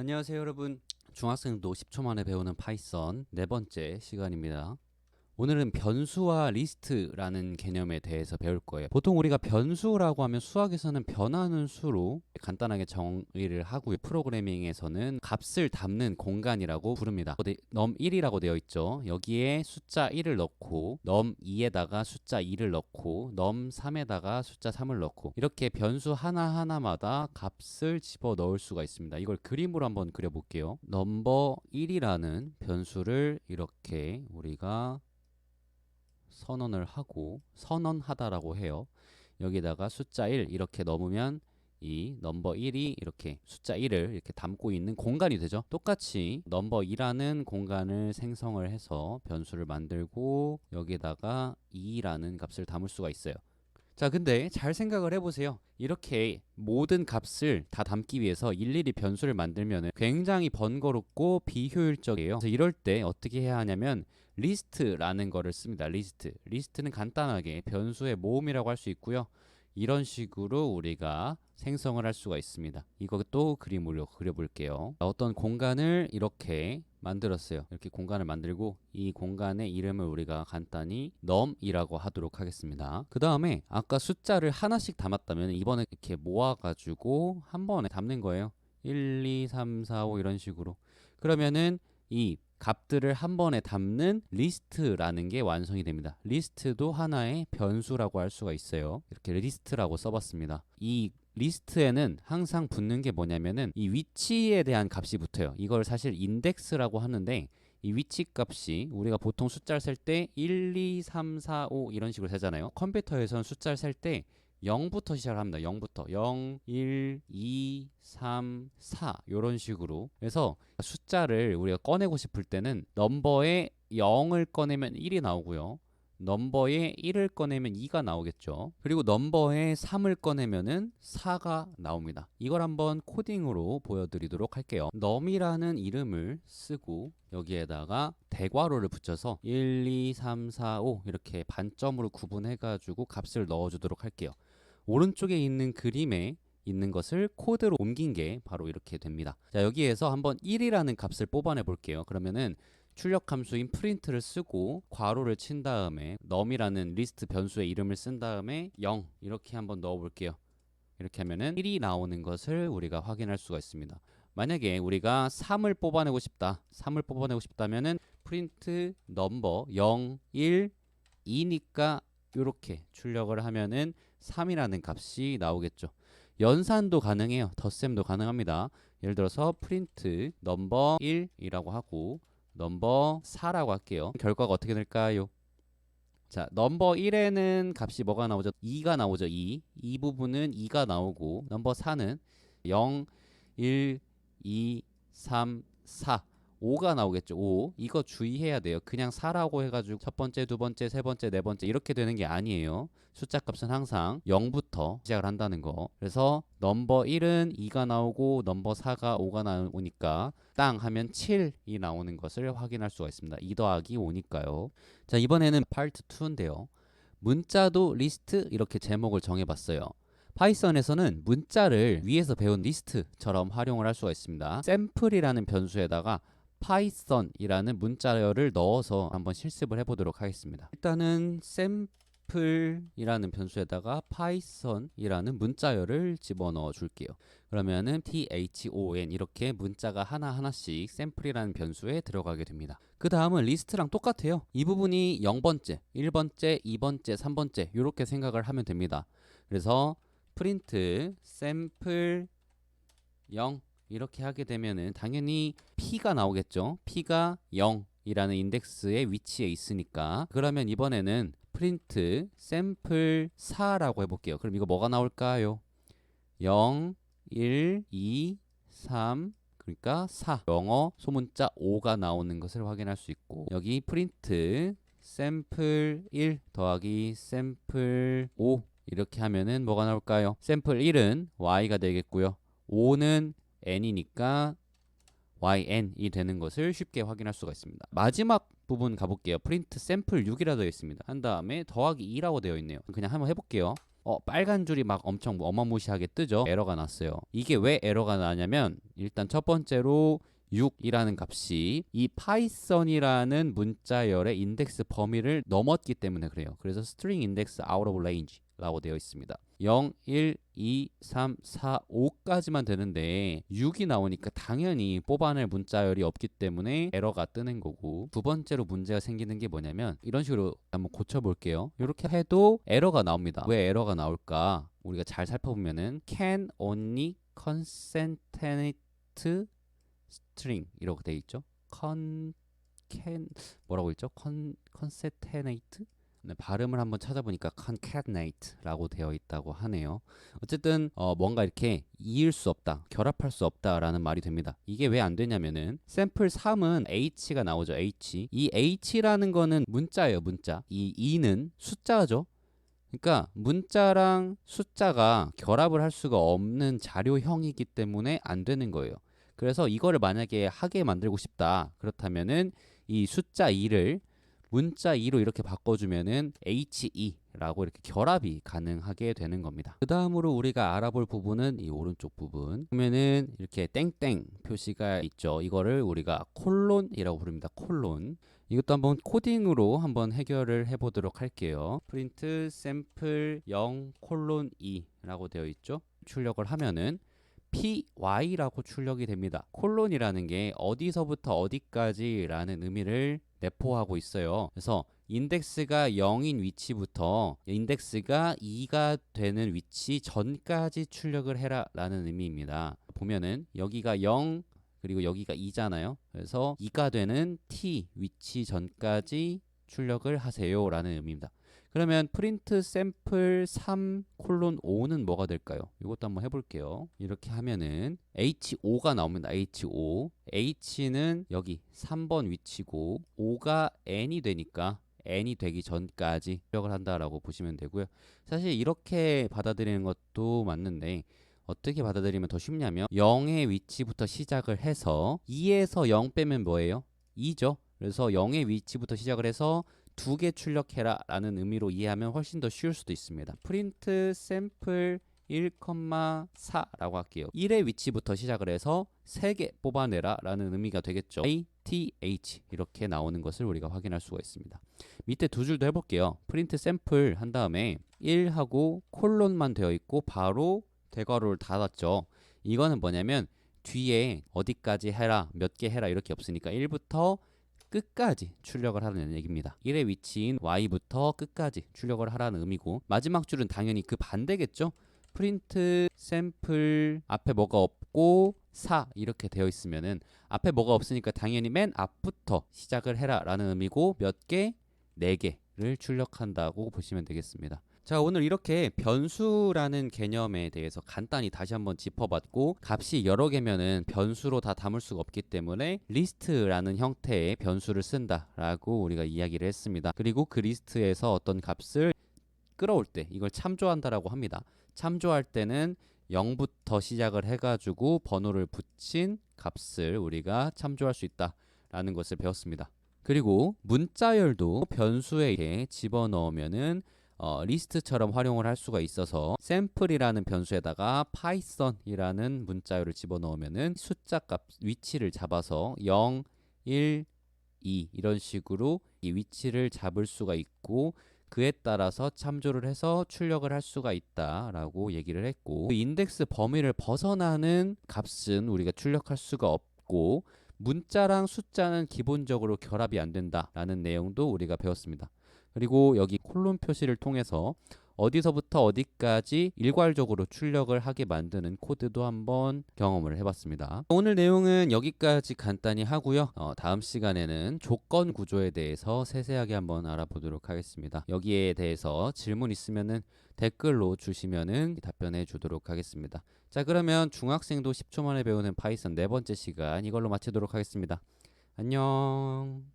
안녕하세요 여러분. 중학생도 10초 만에 배우는 파이썬 네 번째 시간입니다. 오늘은 변수와 리스트라는 개념에 대해서 배울 거예요. 보통 우리가 변수라고 하면 수학에서는 변하는 수로 간단하게 정의를 하고요. 프로그래밍에서는 값을 담는 공간이라고 부릅니다. num1이라고 되어 있죠. 여기에 숫자 1을 넣고 num2에다가 숫자 2를 넣고 num3에다가 숫자 3을 넣고 이렇게 변수 하나하나마다 값을 집어 넣을 수가 있습니다. 이걸 그림으로 한번 그려볼게요. number1이라는 변수를 이렇게 우리가 선언을 하고 선언하다라고 해요. 여기다가 숫자 1 이렇게 넣으면 이 넘버 1이 이렇게 숫자 1을 이렇게 담고 있는 공간이 되죠. 똑같이 넘버 2라는 공간을 생성을 해서 변수를 만들고 여기다가 2라는 값을 담을 수가 있어요. 자, 근데 잘 생각을 해보세요. 이렇게 모든 값을 다 담기 위해서 일일이 변수를 만들면 굉장히 번거롭고 비효율적이에요. 그래서 이럴 때 어떻게 해야 하냐면 리스트라는 거를 씁니다. 리스트는 간단하게 변수의 모음이라고 할 수 있고요. 이런 식으로 우리가 생성을 할 수가 있습니다. 이것도 그림으로 그려볼게요. 어떤 공간을 이렇게 만들었어요. 이렇게 공간을 만들고 이 공간의 이름을 우리가 간단히 num이라고 하도록 하겠습니다. 그 다음에 아까 숫자를 하나씩 담았다면 이번에 이렇게 모아가지고 한 번에 담는 거예요. 1, 2, 3, 4, 5 이런 식으로. 그러면은 이 값들을 한 번에 담는 리스트라는 게 완성이 됩니다. 리스트도 하나의 변수라고 할 수가 있어요. 이렇게 리스트라고 써봤습니다. 이 리스트에는 항상 붙는 게 뭐냐면은 이 위치에 대한 값이 붙어요. 이걸 사실 인덱스라고 하는데 이 위치 값이 우리가 보통 숫자를 셀 때 1, 2, 3, 4, 5 이런 식으로 세잖아요. 컴퓨터에서는 숫자를 셀 때 0부터 시작을 합니다. 0부터 0, 1, 2, 3, 4 이런 식으로. 그래서 숫자를 우리가 꺼내고 싶을 때는 넘버에 0을 꺼내면 1이 나오고요. 넘버에 1을 꺼내면 2가 나오겠죠. 그리고 넘버에 3을 꺼내면은 4가 나옵니다. 이걸 한번 코딩으로 보여드리도록 할게요. num이라는 이름을 쓰고 여기에다가 대괄호를 붙여서 1, 2, 3, 4, 5 이렇게 반점으로 구분해가지고 값을 넣어주도록 할게요. 오른쪽에 있는 그림에 있는 것을 코드로 옮긴 게 바로 이렇게 됩니다. 자, 여기에서 한번 1이라는 값을 뽑아내 볼게요. 그러면은 출력 함수인 print를 쓰고 괄호를 친 다음에 num이라는 리스트 변수의 이름을 쓴 다음에 0 이렇게 한번 넣어 볼게요. 이렇게 하면은 1이 나오는 것을 우리가 확인할 수가 있습니다. 만약에 우리가 3을 뽑아내고 싶다면은 print number 0, 1, 2니까 이렇게 출력을 하면은 3이라는 값이 나오겠죠. 연산도 가능해요. 덧셈도 가능합니다. 예를 들어서 print number 1이라고 하고 number 4라고 할게요. 결과가 어떻게 될까요? 자, 넘버 1에는 값이 뭐가 나오죠? 2가 나오죠. 2. 이 부분은 2가 나오고 넘버 4는 0, 1, 2, 3, 4. 5가 나오겠죠. 5. 이거 주의해야 돼요. 그냥 4라고 해가지고 첫 번째, 두 번째, 세 번째, 네 번째 이렇게 되는 게 아니에요. 숫자 값은 항상 0부터 시작을 한다는 거. 그래서 넘버 1은 2가 나오고 넘버 4가 5가 나오니까 땅 하면 7이 나오는 것을 확인할 수가 있습니다. 2 더하기 5니까요. 자, 이번에는 파트 2인데요. 문자도 리스트 이렇게 제목을 정해봤어요. 파이썬에서는 문자를 위에서 배운 리스트처럼 활용을 할 수가 있습니다. 샘플이라는 변수에다가 파이썬이라는 문자열을 넣어서 한번 실습을 해보도록 하겠습니다. 일단은 샘플이라는 변수에다가 파이썬이라는 문자열을 집어넣어 줄게요. 그러면은 thon 이렇게 문자가 하나하나씩 샘플이라는 변수에 들어가게 됩니다. 그 다음은 리스트랑 똑같아요. 이 부분이 0번째, 1번째, 2번째, 3번째 이렇게 생각을 하면 됩니다. 그래서 print 샘플 0 이렇게 하게 되면은 당연히 p가 나오겠죠. p가 0이라는 인덱스의 위치에 있으니까. 그러면 이번에는 print 샘플 4라고 해볼게요. 그럼 이거 뭐가 나올까요? 0, 1, 2, 3 그러니까 4. 영어 소문자 5가 나오는 것을 확인할 수 있고 여기 print 샘플 1 더하기 샘플 5 이렇게 하면은 뭐가 나올까요? 샘플 1은 y가 되겠고요. 5는 n이니까yn이 되는 것을 쉽게 확인할 수가 있습니다. 마지막 부분 가볼게요. print 샘플 6이라 되어 있습니다. 한 다음에 더하기 2라고 되어 있네요. 그냥 한번 해볼게요. 빨간 줄이 막 엄청 어마무시하게 뜨죠. 에러가 났어요. 이게 왜 에러가 나냐면 일단 첫 번째로 6이라는 값이 이 파이썬이라는 문자열의 인덱스 범위를 넘었기 때문에 그래요. 그래서 string index out of range 라고 되어 있습니다. 0, 1, 2, 3, 4, 5까지만 되는데 6이 나오니까 당연히 뽑아낼 문자열이 없기 때문에 에러가 뜨는 거고, 두 번째로 문제가 생기는 게 뭐냐면 이런 식으로 한번 고쳐볼게요. 이렇게 해도 에러가 나옵니다. 왜 에러가 나올까? 우리가 잘 살펴보면은 can only concatenate string 이렇게 돼 있죠. can 뭐라고 있죠? concatenate? 네, 발음을 한번 찾아보니까 concatenate라고 되어 있다고 하네요. 어쨌든 뭔가 이렇게 이을 수 없다, 결합할 수 없다라는 말이 됩니다. 이게 왜 안 되냐면은 샘플 3은 h가 나오죠. 이 h라는 거는 문자예요. 문자. 이 2는 숫자죠. 그러니까 문자랑 숫자가 결합을 할 수가 없는 자료형이기 때문에 안 되는 거예요. 그래서 이거를 만약에 하게 만들고 싶다, 그렇다면은 이 숫자 2를 문자 2로 이렇게 바꿔주면은 HE라고 이렇게 결합이 가능하게 되는 겁니다. 그 다음으로 우리가 알아볼 부분은 이 오른쪽 부분 보면은 이렇게 땡땡 표시가 있죠. 이거를 우리가 콜론이라고 부릅니다. 콜론. 이것도 한번 코딩으로 한번 해결을 해보도록 할게요. 프린트 샘플 0 콜론 2라고 되어 있죠. 출력을 하면은 py라고 출력이 됩니다. 콜론이라는 게 어디서부터 어디까지라는 의미를 내포하고 있어요. 그래서 인덱스가 0인 위치부터 인덱스가 2가 되는 위치 전까지 출력을 해라 라는 의미입니다. 보면은 여기가 0 그리고 여기가 2잖아요. 그래서 2가 되는 t 위치 전까지 출력을 하세요 라는 의미입니다. 그러면 프린트 샘플 3 콜론 5는 뭐가 될까요? 이것도 한번 해볼게요. 이렇게 하면은 H5가 나옵니다. H5. H는 여기 3번 위치고 5가 N이 되니까 N이 되기 전까지 출력을 한다라고 보시면 되고요. 사실 이렇게 받아들이는 것도 맞는데 어떻게 받아들이면 더 쉽냐면 0의 위치부터 시작을 해서 2에서 0 빼면 뭐예요? 2죠. 그래서 0의 위치부터 시작을 해서 2개 출력해라 라는 의미로 이해하면 훨씬 더 쉬울 수도 있습니다. 프린트 샘플 1,4라고 할게요. 1의 위치부터 시작을 해서 3개 뽑아내라 라는 의미가 되겠죠. ith 이렇게 나오는 것을 우리가 확인할 수가 있습니다. 밑에 두 줄도 해볼게요. 프린트 샘플 한 다음에 1하고 콜론만 되어 있고 바로 대괄호를 닫았죠. 이거는 뭐냐면 뒤에 어디까지 해라, 몇 개 해라 이렇게 없으니까 1부터 끝까지 출력을 하라는 얘기입니다. 1의 위치인 y부터 끝까지 출력을 하라는 의미고, 마지막 줄은 당연히 그 반대겠죠. 프린트 샘플 앞에 뭐가 없고 4 이렇게 되어 있으면은 앞에 뭐가 없으니까 당연히 맨 앞부터 시작을 해라 라는 의미고, 몇 개? 4개를 출력한다고 보시면 되겠습니다. 자, 오늘 이렇게 변수라는 개념에 대해서 간단히 다시 한번 짚어봤고, 값이 여러 개면은 변수로 다 담을 수가 없기 때문에 리스트라는 형태의 변수를 쓴다라고 우리가 이야기를 했습니다. 그리고 그 리스트에서 어떤 값을 끌어올 때 이걸 참조한다라고 합니다. 참조할 때는 0부터 시작을 해가지고 번호를 붙인 값을 우리가 참조할 수 있다라는 것을 배웠습니다. 그리고 문자열도 변수에 이렇게 집어넣으면은 리스트처럼 활용을 할 수가 있어서 샘플이라는 변수에다가 파이썬이라는 문자열을 집어넣으면은 숫자 값 위치를 잡아서 0, 1, 2 이런 식으로 이 위치를 잡을 수가 있고, 그에 따라서 참조를 해서 출력을 할 수가 있다라고 얘기를 했고, 그 인덱스 범위를 벗어나는 값은 우리가 출력할 수가 없고, 문자랑 숫자는 기본적으로 결합이 안 된다라는 내용도 우리가 배웠습니다. 그리고 여기 콜론 표시를 통해서 어디서부터 어디까지 일괄적으로 출력을 하게 만드는 코드도 한번 경험을 해봤습니다. 오늘 내용은 여기까지 간단히 하고요. 다음 시간에는 조건 구조에 대해서 세세하게 한번 알아보도록 하겠습니다. 여기에 대해서 질문 있으면은 댓글로 주시면은 답변해 주도록 하겠습니다. 자, 그러면 중학생도 10초 만에 배우는 파이썬 네 번째 시간 이걸로 마치도록 하겠습니다. 안녕.